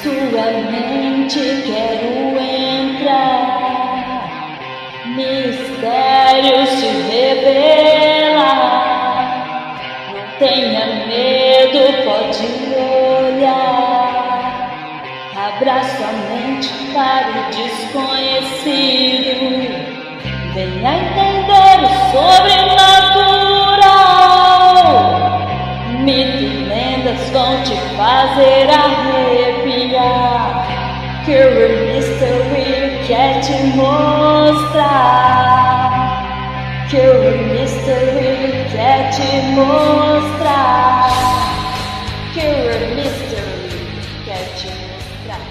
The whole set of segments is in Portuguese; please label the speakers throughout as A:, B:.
A: tua mente quero entrar, mistérios se revelar. Não tenha medo, pode olhar, abra sua mente para o desconhecido. Venha entender o sobrenatural. Mito e lendas vão te fazer arrepiar, que o Mystery quer te mostrar, que o Mystery quer te mostrar, que o Mystery quer te mostrar.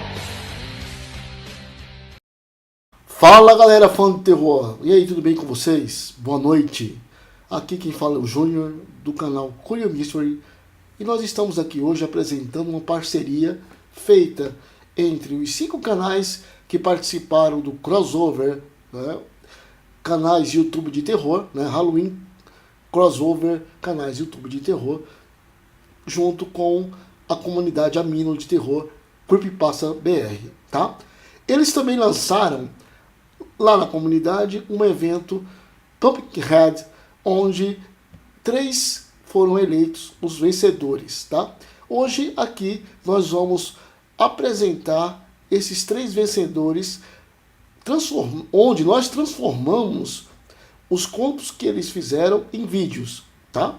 B: Fala galera fã do terror, e aí, tudo bem com vocês? Boa noite, aqui quem fala é o Júnior do canal Curious Mystery e nós estamos aqui hoje apresentando uma parceria feita entre os 5 canais que participaram do crossover, né? Canais YouTube de terror, né? Halloween crossover, canais YouTube de terror, junto com a comunidade Amino de terror Creepypasta BR, tá? Eles também lançaram lá na comunidade um evento Pumpkinhead, onde 3 foram eleitos os vencedores, tá? Hoje aqui nós vamos apresentar esses 3 vencedores, onde nós transformamos os contos que eles fizeram em vídeos, tá?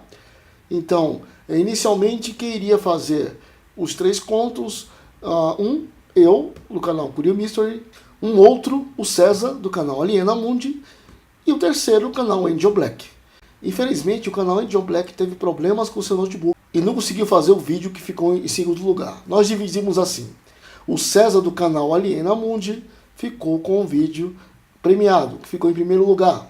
B: Então, inicialmente quem iria fazer os 3 contos, eu, do canal Curious Mystery, um outro, o César, do canal Aliena Mundi, e o terceiro, o canal Angel Black. Infelizmente, o canal Angel Black teve problemas com seu notebook e não conseguiu fazer o vídeo que ficou em segundo lugar. Nós dividimos assim: o César, do canal Aliena Mundi, ficou com o vídeo premiado, que ficou em primeiro lugar.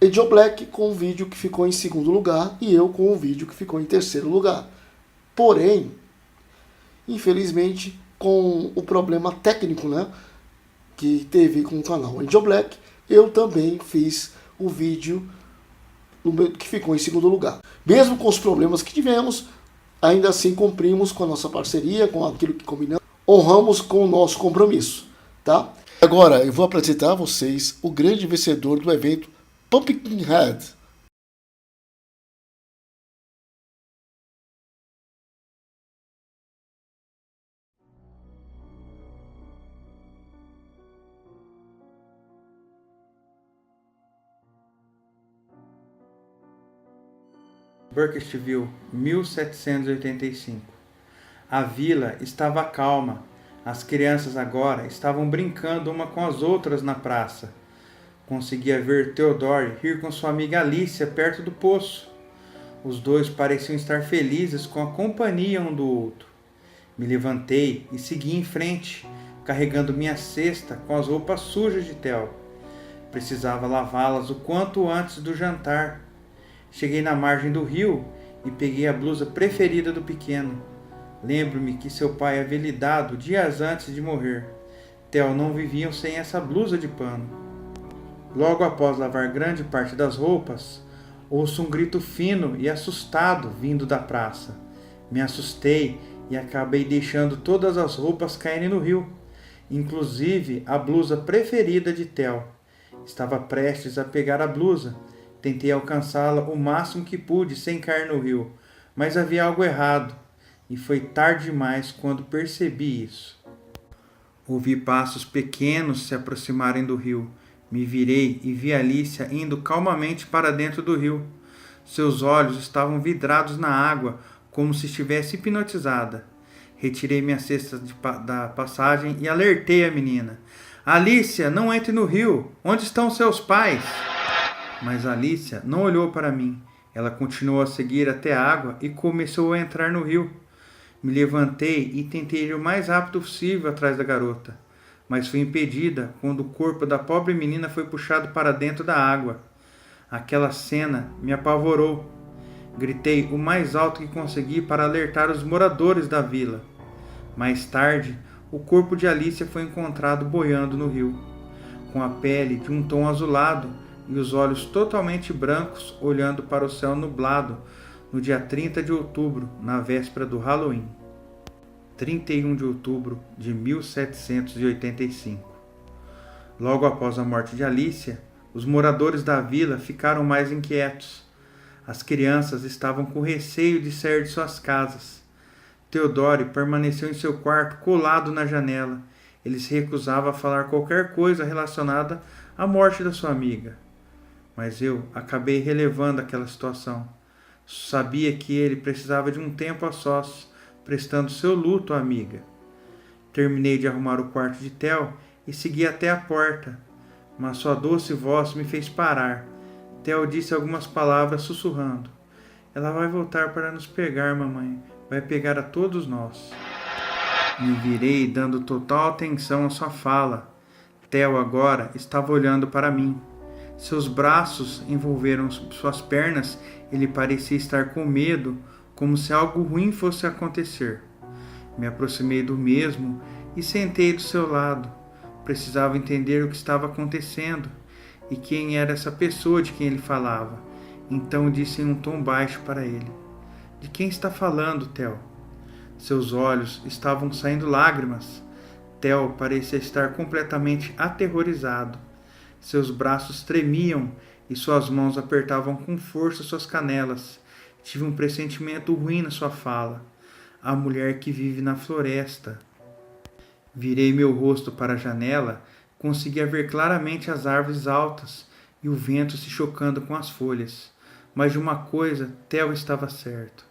B: Angel Black com o vídeo que ficou em segundo lugar e eu com o vídeo que ficou em terceiro lugar. Porém, infelizmente, com o problema técnico, né, que teve com o canal Angel Black, eu também fiz o vídeo que ficou em segundo lugar. Mesmo com os problemas que tivemos, ainda assim cumprimos com a nossa parceria, com aquilo que combinamos, honramos com o nosso compromisso, tá? Agora eu vou apresentar a vocês o grande vencedor do evento Pumpkinhead.
C: Burkittsville, 1785. A vila estava calma. As crianças agora estavam brincando uma com as outras na praça. Conseguia ver Theodore rir com sua amiga Alicia perto do poço. Os dois pareciam estar felizes com a companhia um do outro. Me levantei e segui em frente, carregando minha cesta com as roupas sujas de Theo. Precisava lavá-las o quanto antes do jantar. Cheguei na margem do rio e peguei a blusa preferida do pequeno. Lembro-me que seu pai havia lhe dado dias antes de morrer. Theo não viviam sem essa blusa de pano. Logo após lavar grande parte das roupas, ouço um grito fino e assustado vindo da praça. Me assustei e acabei deixando todas as roupas caírem no rio, inclusive a blusa preferida de Theo. Estava prestes a pegar a blusa. Tentei alcançá-la o máximo que pude sem cair no rio, mas havia algo errado, e foi tarde demais quando percebi isso. Ouvi passos pequenos se aproximarem do rio. Me virei e vi Alicia indo calmamente para dentro do rio. Seus olhos estavam vidrados na água, como se estivesse hipnotizada. Retirei minha cesta da passagem e alertei a menina. Alicia, não entre no rio! Onde estão seus pais? Mas Alicia não olhou para mim. Ela continuou a seguir até a água e começou a entrar no rio. Me levantei e tentei ir o mais rápido possível atrás da garota, mas fui impedida quando o corpo da pobre menina foi puxado para dentro da água. Aquela cena me apavorou. Gritei o mais alto que consegui para alertar os moradores da vila. Mais tarde, o corpo de Alicia foi encontrado boiando no rio, com a pele de um tom azulado e os olhos totalmente brancos, olhando para o céu nublado no dia 30 de outubro, na véspera do Halloween. 31 de outubro de 1785. Logo após a morte de Alicia, os moradores da vila ficaram mais inquietos. As crianças estavam com receio de sair de suas casas. Theodore permaneceu em seu quarto colado na janela. Ele se recusava a falar qualquer coisa relacionada à morte da sua amiga. Mas eu acabei relevando aquela situação. Sabia que ele precisava de um tempo a sós, prestando seu luto à amiga. Terminei de arrumar o quarto de Theo e segui até a porta, mas sua doce voz me fez parar. Theo disse algumas palavras sussurrando. Ela vai voltar para nos pegar, mamãe. Vai pegar a todos nós. Me virei dando total atenção à sua fala. Theo agora estava olhando para mim. Seus braços envolveram suas pernas. Ele parecia estar com medo, como se algo ruim fosse acontecer. Me aproximei do mesmo e sentei do seu lado. Precisava entender o que estava acontecendo e quem era essa pessoa de quem ele falava. Então disse em um tom baixo para ele. De quem está falando, Theo? Seus olhos estavam saindo lágrimas. Theo parecia estar completamente aterrorizado. Seus braços tremiam e suas mãos apertavam com força suas canelas. Tive um pressentimento ruim na sua fala. A mulher que vive na floresta. Virei meu rosto para a janela, conseguia ver claramente as árvores altas e o vento se chocando com as folhas. Mas de uma coisa, Theo estava certo.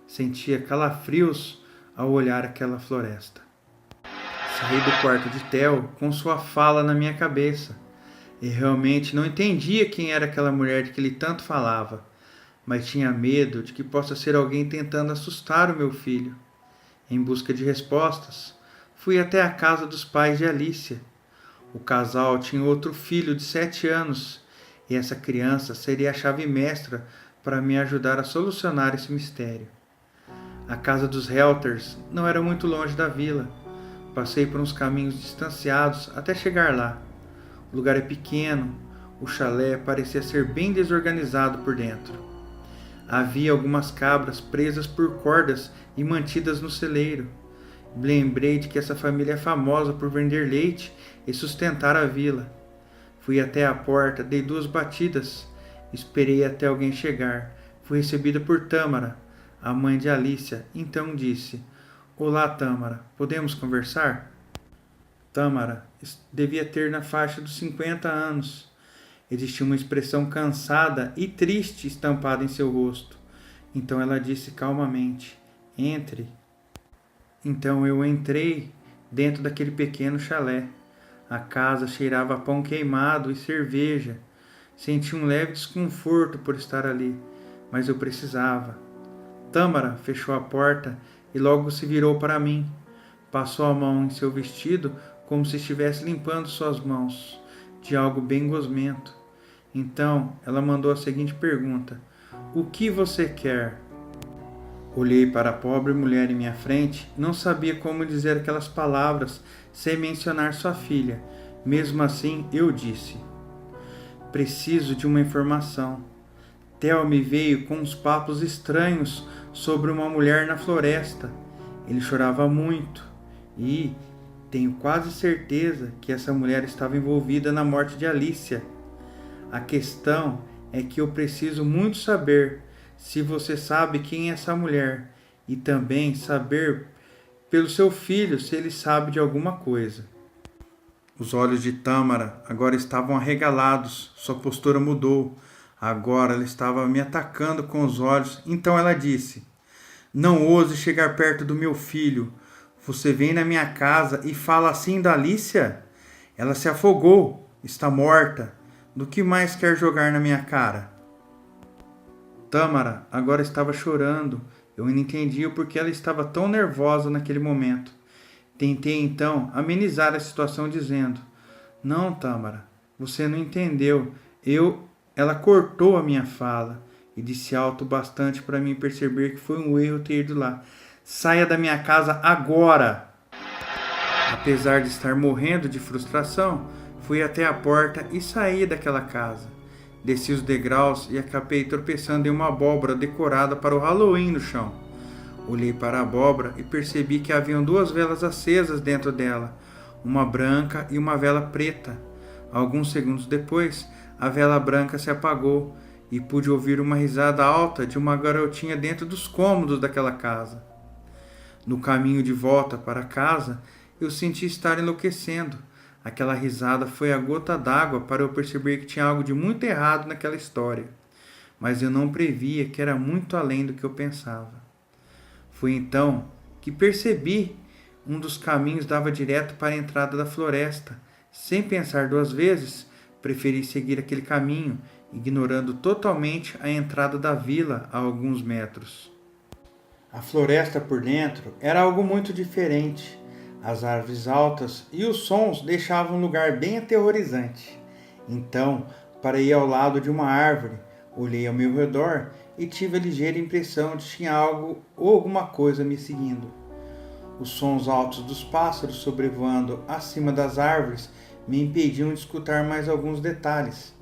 C: Sentia calafrios ao olhar aquela floresta. Saí do quarto de Theo com sua fala na minha cabeça. E realmente não entendia quem era aquela mulher de que ele tanto falava, mas tinha medo de que possa ser alguém tentando assustar o meu filho. Em busca de respostas, fui até a casa dos pais de Alicia. O casal tinha outro filho de 7 anos, e essa criança seria a chave mestra para me ajudar a solucionar esse mistério. A casa dos Helters não era muito longe da vila. Passei por uns caminhos distanciados até chegar lá. O lugar é pequeno, o chalé parecia ser bem desorganizado por dentro. Havia algumas cabras presas por cordas e mantidas no celeiro. Lembrei de que essa família é famosa por vender leite e sustentar a vila. Fui até a porta, dei 2 batidas, esperei até alguém chegar. Fui recebida por Tâmara, a mãe de Alicia. Então disse: Olá, Tâmara, podemos conversar? Tâmara devia ter na faixa dos 50 anos. Existia uma expressão cansada e triste estampada em seu rosto. Então ela disse calmamente: Entre. Então eu entrei dentro daquele pequeno chalé. A casa cheirava a pão queimado e cerveja. Senti um leve desconforto por estar ali, mas eu precisava. Tâmara fechou a porta e logo se virou para mim. Passou a mão em seu vestido como se estivesse limpando suas mãos de algo bem gosmento. Então ela mandou a seguinte pergunta: O que você quer? Olhei para a pobre mulher em minha frente, não sabia como dizer aquelas palavras sem mencionar sua filha. Mesmo assim, eu disse: Preciso de uma informação. Theo me veio com uns papos estranhos sobre uma mulher na floresta. Ele chorava muito e tenho quase certeza que essa mulher estava envolvida na morte de Alicia. A questão é que eu preciso muito saber se você sabe quem é essa mulher e também saber pelo seu filho se ele sabe de alguma coisa. Os olhos de Tâmara agora estavam arregalados, sua postura mudou. Agora ela estava me atacando com os olhos, então ela disse: Não ouse chegar perto do meu filho. Você vem na minha casa e fala assim da Alicia? Ela se afogou, está morta. Do que mais quer jogar na minha cara? Tâmara agora estava chorando. Eu não entendia o porquê ela estava tão nervosa naquele momento. Tentei então amenizar a situação dizendo: Não, Tâmara, você não entendeu. Ela cortou a minha fala e disse alto bastante para mim perceber que foi um erro ter ido lá. Saia da minha casa agora! Apesar de estar morrendo de frustração, fui até a porta e saí daquela casa. Desci os degraus e acabei tropeçando em uma abóbora decorada para o Halloween no chão. Olhei para a abóbora e percebi que haviam 2 velas acesas dentro dela, uma branca e uma vela preta. Alguns segundos depois, a vela branca se apagou e pude ouvir uma risada alta de uma garotinha dentro dos cômodos daquela casa. No caminho de volta para casa, eu senti estar enlouquecendo. Aquela risada foi a gota d'água para eu perceber que tinha algo de muito errado naquela história, mas eu não previa que era muito além do que eu pensava. Foi então que percebi um dos caminhos dava direto para a entrada da floresta. Sem pensar 2 vezes, preferi seguir aquele caminho, ignorando totalmente a entrada da vila a alguns metros. A floresta por dentro era algo muito diferente. As árvores altas e os sons deixavam um lugar bem aterrorizante. Então, parei ao lado de uma árvore, olhei ao meu redor e tive a ligeira impressão de que tinha algo ou alguma coisa me seguindo. Os sons altos dos pássaros sobrevoando acima das árvores me impediam de escutar mais alguns detalhes.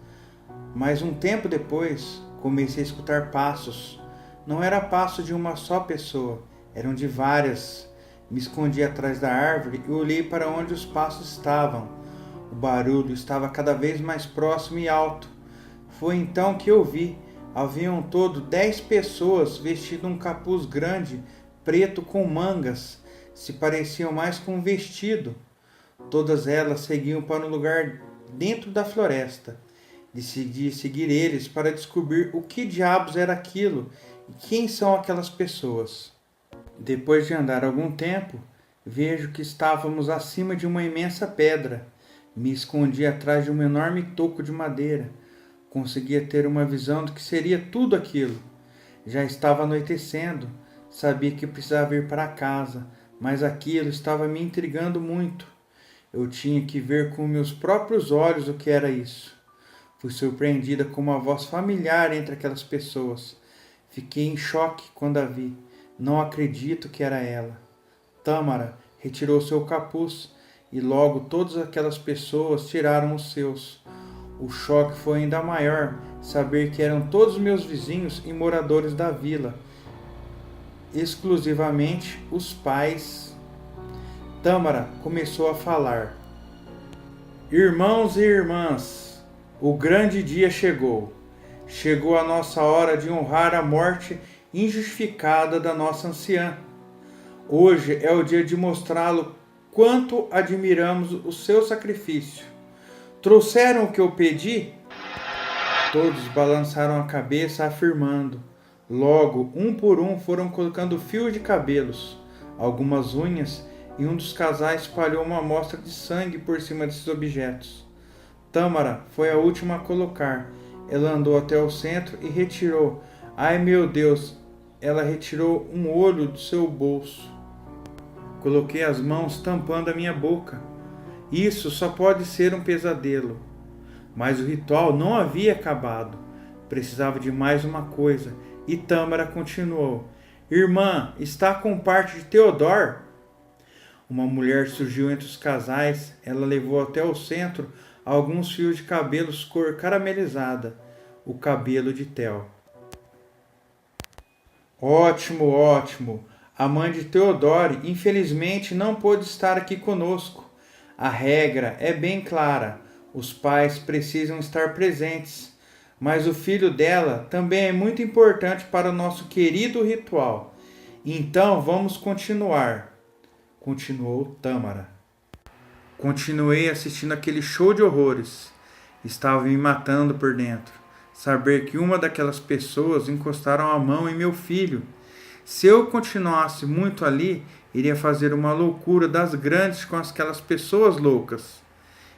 C: Mas um tempo depois, comecei a escutar passos. Não era passo de uma só pessoa, eram de várias. Me escondi atrás da árvore e olhei para onde os passos estavam. O barulho estava cada vez mais próximo e alto. Foi então que eu vi. Havia um todo 10 pessoas vestindo um capuz grande, preto com mangas. Se pareciam mais com um vestido. Todas elas seguiam para um lugar dentro da floresta. Decidi seguir eles para descobrir o que diabos era aquilo e quem são aquelas pessoas. Depois de andar algum tempo, vejo que estávamos acima de uma imensa pedra. Me escondi atrás de um enorme toco de madeira. Conseguia ter uma visão do que seria tudo aquilo. Já estava anoitecendo, sabia que precisava ir para casa, mas aquilo estava me intrigando muito. Eu tinha que ver com meus próprios olhos o que era isso. Fui surpreendida com uma voz familiar entre aquelas pessoas. Fiquei em choque quando a vi. Não acredito que era ela. Tâmara retirou seu capuz e logo todas aquelas pessoas tiraram os seus. O choque foi ainda maior saber que eram todos meus vizinhos e moradores da vila, exclusivamente os pais. Tâmara começou a falar. Irmãos e irmãs, o grande dia chegou. Chegou a nossa hora de honrar a morte injustificada da nossa anciã. Hoje é o dia de mostrá-lo quanto admiramos o seu sacrifício. Trouxeram o que eu pedi? Todos balançaram a cabeça afirmando. Logo, um por um foram colocando fios de cabelos, algumas unhas, e um dos casais espalhou uma amostra de sangue por cima desses objetos. Tâmara foi a última a colocar. Ela andou até o centro e retirou. Ai meu Deus! Ela retirou um olho do seu bolso. Coloquei as mãos tampando a minha boca. Isso só pode ser um pesadelo. Mas o ritual não havia acabado. Precisava de mais uma coisa. E Tâmara continuou. Irmã, está com parte de Theodor? Uma mulher surgiu entre os casais. Ela levou até o centro alguns fios de cabelos cor caramelizada. O cabelo de Theo. Ótimo, ótimo. A mãe de Theodore, infelizmente, não pôde estar aqui conosco. A regra é bem clara. Os pais precisam estar presentes. Mas o filho dela também é muito importante para o nosso querido ritual. Então vamos continuar. Continuou Tâmara. Continuei assistindo aquele show de horrores. Estava me matando por dentro. Saber que uma daquelas pessoas encostaram a mão em meu filho. Se eu continuasse muito ali, iria fazer uma loucura das grandes com aquelas pessoas loucas.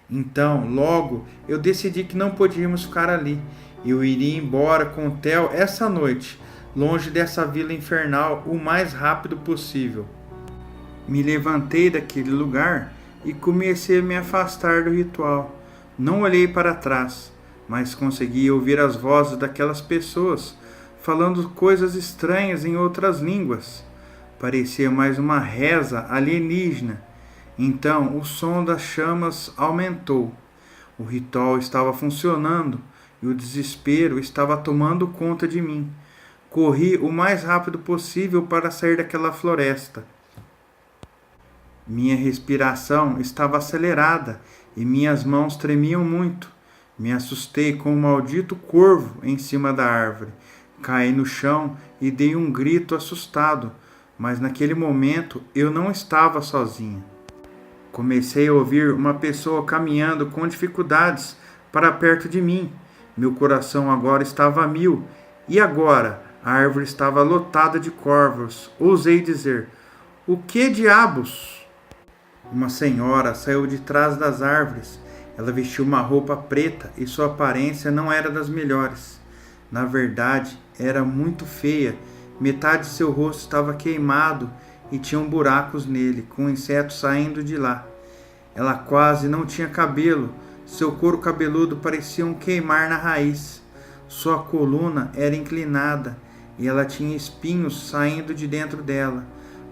C: Então, logo, eu decidi que não podíamos ficar ali. Eu iria embora com o Theo essa noite, longe dessa vila infernal, o mais rápido possível. Me levantei daquele lugar e comecei a me afastar do ritual. Não olhei para trás, mas consegui ouvir as vozes daquelas pessoas falando coisas estranhas em outras línguas. Parecia mais uma reza alienígena. Então o som das chamas aumentou. O ritual estava funcionando e o desespero estava tomando conta de mim. Corri o mais rápido possível para sair daquela floresta. Minha respiração estava acelerada e minhas mãos tremiam muito. Me assustei com um maldito corvo em cima da árvore. Caí no chão e dei um grito assustado, mas naquele momento eu não estava sozinha. Comecei a ouvir uma pessoa caminhando com dificuldades para perto de mim. Meu coração agora estava a mil. E agora? A árvore estava lotada de corvos. Ousei dizer: "O que diabos?" Uma senhora saiu de trás das árvores. Ela vestiu uma roupa preta e sua aparência não era das melhores. Na verdade, era muito feia. Metade de seu rosto estava queimado e tinham buracos nele, com insetos saindo de lá. Ela quase não tinha cabelo. Seu couro cabeludo parecia um queimar na raiz. Sua coluna era inclinada e ela tinha espinhos saindo de dentro dela.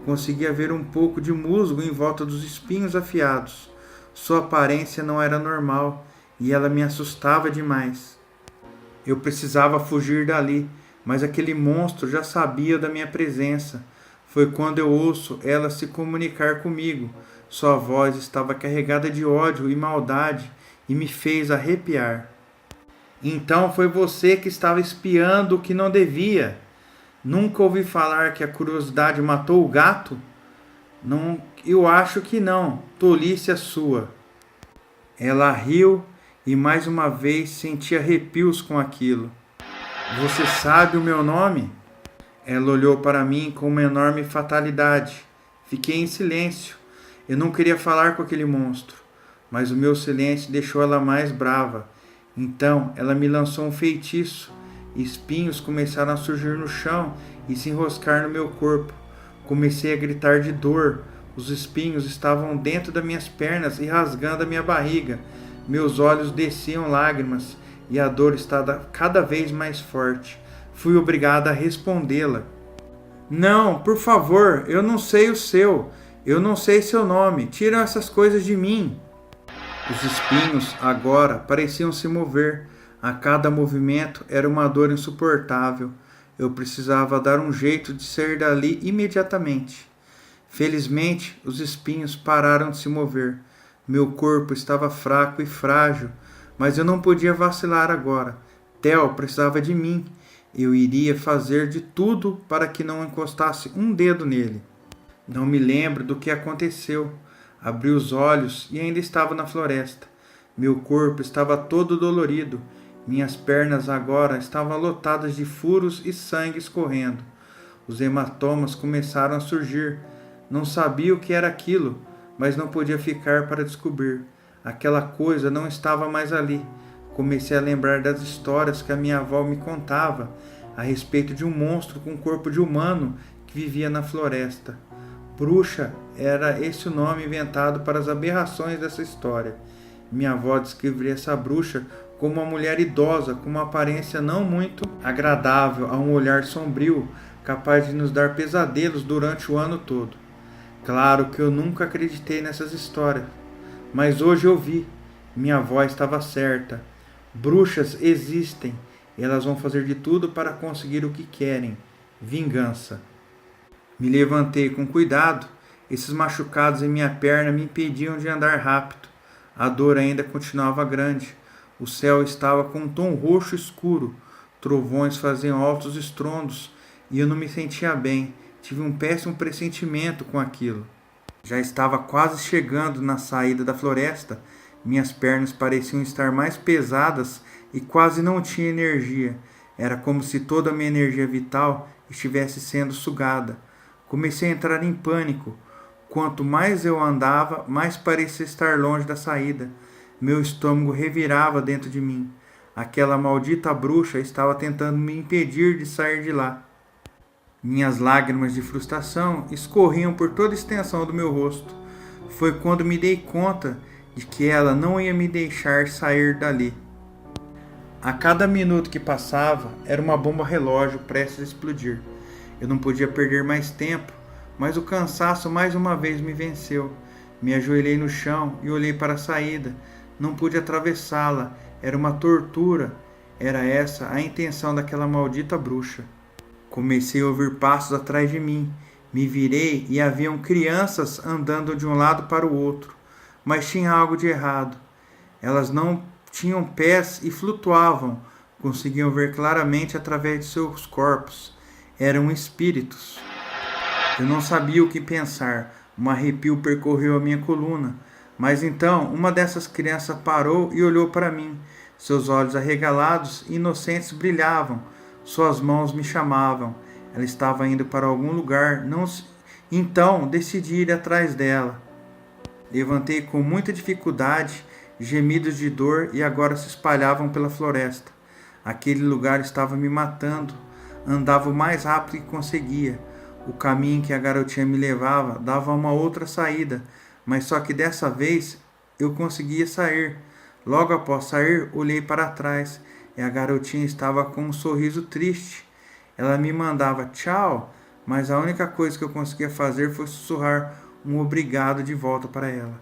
C: Conseguia ver um pouco de musgo em volta dos espinhos afiados. Sua aparência não era normal e ela me assustava demais. Eu precisava fugir dali, mas aquele monstro já sabia da minha presença. Foi quando eu ouço ela se comunicar comigo. Sua voz estava carregada de ódio e maldade e me fez arrepiar. "Então foi você que estava espiando o que não devia. Nunca ouvi falar que a curiosidade matou o gato? Não, eu acho que não. Tolice a sua." Ela riu e mais uma vez senti arrepios com aquilo. "Você sabe o meu nome?" Ela olhou para mim com uma enorme fatalidade. Fiquei em silêncio. Eu não queria falar com aquele monstro, mas o meu silêncio deixou ela mais brava. Então ela me lançou um feitiço. Espinhos começaram a surgir no chão e se enroscar no meu corpo. Comecei a gritar de dor. Os espinhos estavam dentro das minhas pernas e rasgando a minha barriga. Meus olhos desciam lágrimas e a dor estava cada vez mais forte. Fui obrigada a respondê-la. "Não, por favor, eu não sei o seu. Eu não sei seu nome. Tiram essas coisas de mim." Os espinhos agora pareciam se mover. A cada movimento era uma dor insuportável. Eu precisava dar um jeito de sair dali imediatamente. Felizmente, os espinhos pararam de se mover. Meu corpo estava fraco e frágil, mas eu não podia vacilar agora. Theo precisava de mim. Eu iria fazer de tudo para que não encostasse um dedo nele. Não me lembro do que aconteceu. Abri os olhos e ainda estava na floresta. Meu corpo estava todo dolorido. Minhas pernas agora estavam lotadas de furos e sangue escorrendo. Os hematomas começaram a surgir. Não sabia o que era aquilo, mas não podia ficar para descobrir. Aquela coisa não estava mais ali. Comecei a lembrar das histórias que a minha avó me contava a respeito de um monstro com corpo de humano que vivia na floresta. Bruxa era esse o nome inventado para as aberrações dessa história. Minha avó descrevia essa bruxa como uma mulher idosa com uma aparência não muito agradável, a um olhar sombrio, capaz de nos dar pesadelos durante o ano todo. Claro que eu nunca acreditei nessas histórias, mas hoje eu vi. Minha avó estava certa. Bruxas existem e elas vão fazer de tudo para conseguir o que querem: vingança. Me levantei com cuidado. Esses machucados em minha perna me impediam de andar rápido. A dor ainda continuava grande. O céu estava com um tom roxo escuro. Trovões faziam altos estrondos e eu não me sentia bem. Tive um péssimo pressentimento com aquilo. Já estava quase chegando na saída da floresta. Minhas pernas pareciam estar mais pesadas e quase não tinha energia. Era como se toda a minha energia vital estivesse sendo sugada. Comecei a entrar em pânico. Quanto mais eu andava, mais parecia estar longe da saída. Meu estômago revirava dentro de mim. Aquela maldita bruxa estava tentando me impedir de sair de lá. Minhas lágrimas de frustração escorriam por toda a extensão do meu rosto. Foi quando me dei conta de que ela não ia me deixar sair dali. A cada minuto que passava, era uma bomba relógio prestes a explodir. Eu não podia perder mais tempo, mas o cansaço mais uma vez me venceu. Me ajoelhei no chão e olhei para a saída. Não pude atravessá-la. Era uma tortura. Era essa a intenção daquela maldita bruxa. Comecei a ouvir passos atrás de mim. Me virei e haviam crianças andando de um lado para o outro, mas tinha algo de errado. Elas não tinham pés e flutuavam. Conseguiam ver claramente através de seus corpos. Eram espíritos. Eu não sabia o que pensar. Um arrepio percorreu a minha coluna. Mas então, uma dessas crianças parou e olhou para mim. Seus olhos arregalados e inocentes brilhavam. Suas mãos me chamavam. Ela estava indo para algum lugar. Então, decidi ir atrás dela. Levantei com muita dificuldade. Gemidos de dor e agora se espalhavam pela floresta. Aquele lugar estava me matando. Andava o mais rápido que conseguia. O caminho que a garotinha me levava dava uma outra saída, mas só que dessa vez eu conseguia sair. Logo após sair, olhei para trás e a garotinha estava com um sorriso triste. Ela me mandava tchau, mas a única coisa que eu conseguia fazer foi sussurrar um obrigado de volta para ela.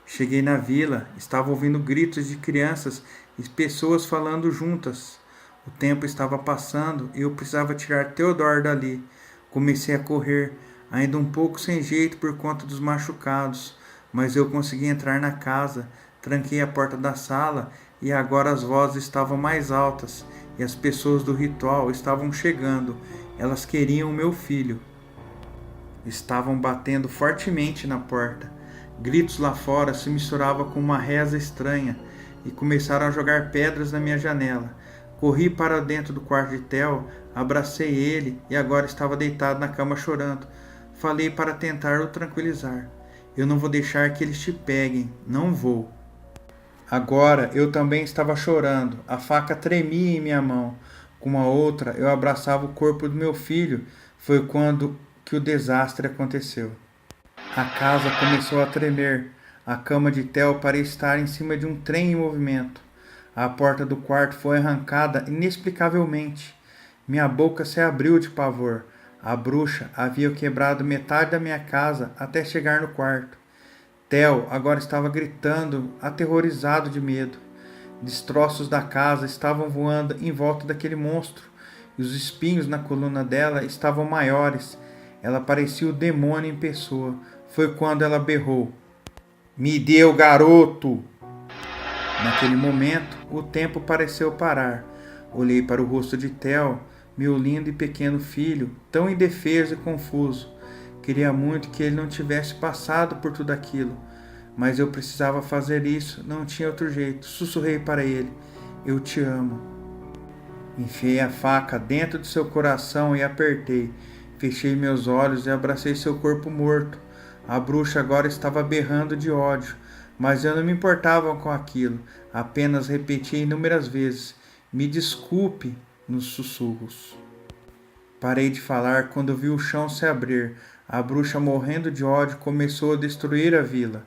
C: Cheguei na vila, estava ouvindo gritos de crianças e pessoas falando juntas. O tempo estava passando e eu precisava tirar Theodore dali. Comecei a correr, ainda um pouco sem jeito por conta dos machucados, mas eu consegui entrar na casa, tranquei a porta da sala e agora as vozes estavam mais altas e as pessoas do ritual estavam chegando. Elas queriam o meu filho. Estavam batendo fortemente na porta. Gritos lá fora se misturavam com uma reza estranha e começaram a jogar pedras na minha janela. Corri para dentro do quarto de Theo, abracei ele e agora estava deitado na cama chorando. Falei para tentar o tranquilizar. Eu não vou deixar que eles te peguem, não vou. Agora eu também estava chorando, a faca tremia em minha mão. Com a outra eu abraçava o corpo do meu filho. Foi quando que o desastre aconteceu. A casa começou a tremer. A cama de Theo parecia estar em cima de um trem em movimento. A porta do quarto foi arrancada inexplicavelmente. Minha boca se abriu de pavor. A bruxa havia quebrado metade da minha casa até chegar no quarto. Theo agora estava gritando, aterrorizado de medo. Destroços da casa estavam voando em volta daquele monstro, e os espinhos na coluna dela estavam maiores. Ela parecia o demônio em pessoa. Foi quando ela berrou: "Me deu, garoto!" Naquele momento, o tempo pareceu parar. Olhei para o rosto de Theo, meu lindo e pequeno filho, tão indefeso e confuso. Queria muito que ele não tivesse passado por tudo aquilo, mas eu precisava fazer isso, não tinha outro jeito. Sussurrei para ele: "Eu te amo." Enfiei a faca dentro de seu coração e apertei. Fechei meus olhos e abracei seu corpo morto. A bruxa agora estava berrando de ódio, mas eu não me importava com aquilo. Apenas repetia inúmeras vezes: "Me desculpe", nos sussurros. Parei de falar quando vi o chão se abrir. A bruxa, morrendo de ódio, começou a destruir a vila.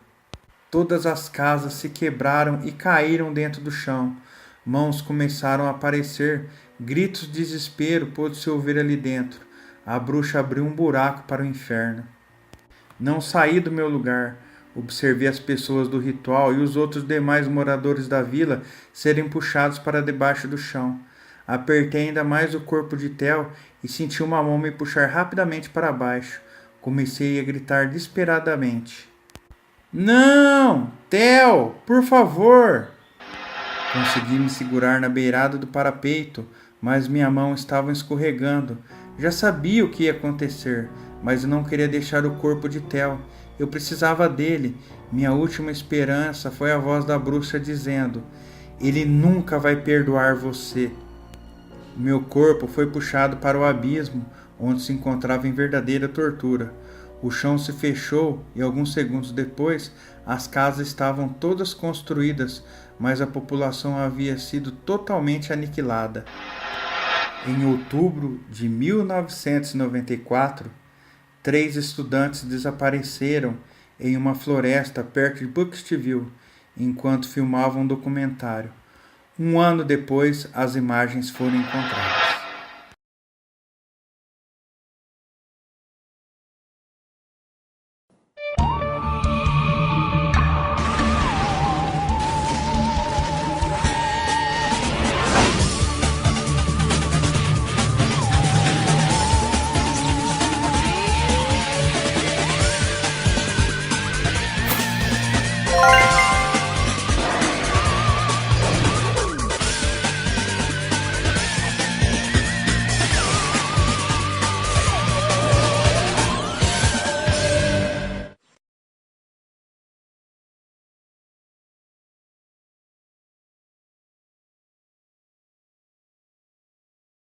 C: Todas as casas se quebraram e caíram dentro do chão. Mãos começaram a aparecer. Gritos de desespero pôde-se ouvir ali dentro. A bruxa abriu um buraco para o inferno. Não saí do meu lugar. Observei as pessoas do ritual e os outros demais moradores da vila serem puxados para debaixo do chão. Apertei ainda mais o corpo de Theo e senti uma mão me puxar rapidamente para baixo. Comecei a gritar desesperadamente: "Não! Theo, por favor!" Consegui me segurar na beirada do parapeito, mas minha mão estava escorregando. Já sabia o que ia acontecer, mas eu não queria deixar o corpo de Theo. Eu precisava dele. Minha última esperança foi a voz da bruxa dizendo: "Ele nunca vai perdoar você." Meu corpo foi puxado para o abismo, onde se encontrava em verdadeira tortura. O chão se fechou e alguns segundos depois as casas estavam todas construídas, mas a população havia sido totalmente aniquilada. Em outubro de 1994, 3 estudantes desapareceram em uma floresta perto de Buxteville, enquanto filmavam um documentário. Um ano depois, as imagens foram encontradas.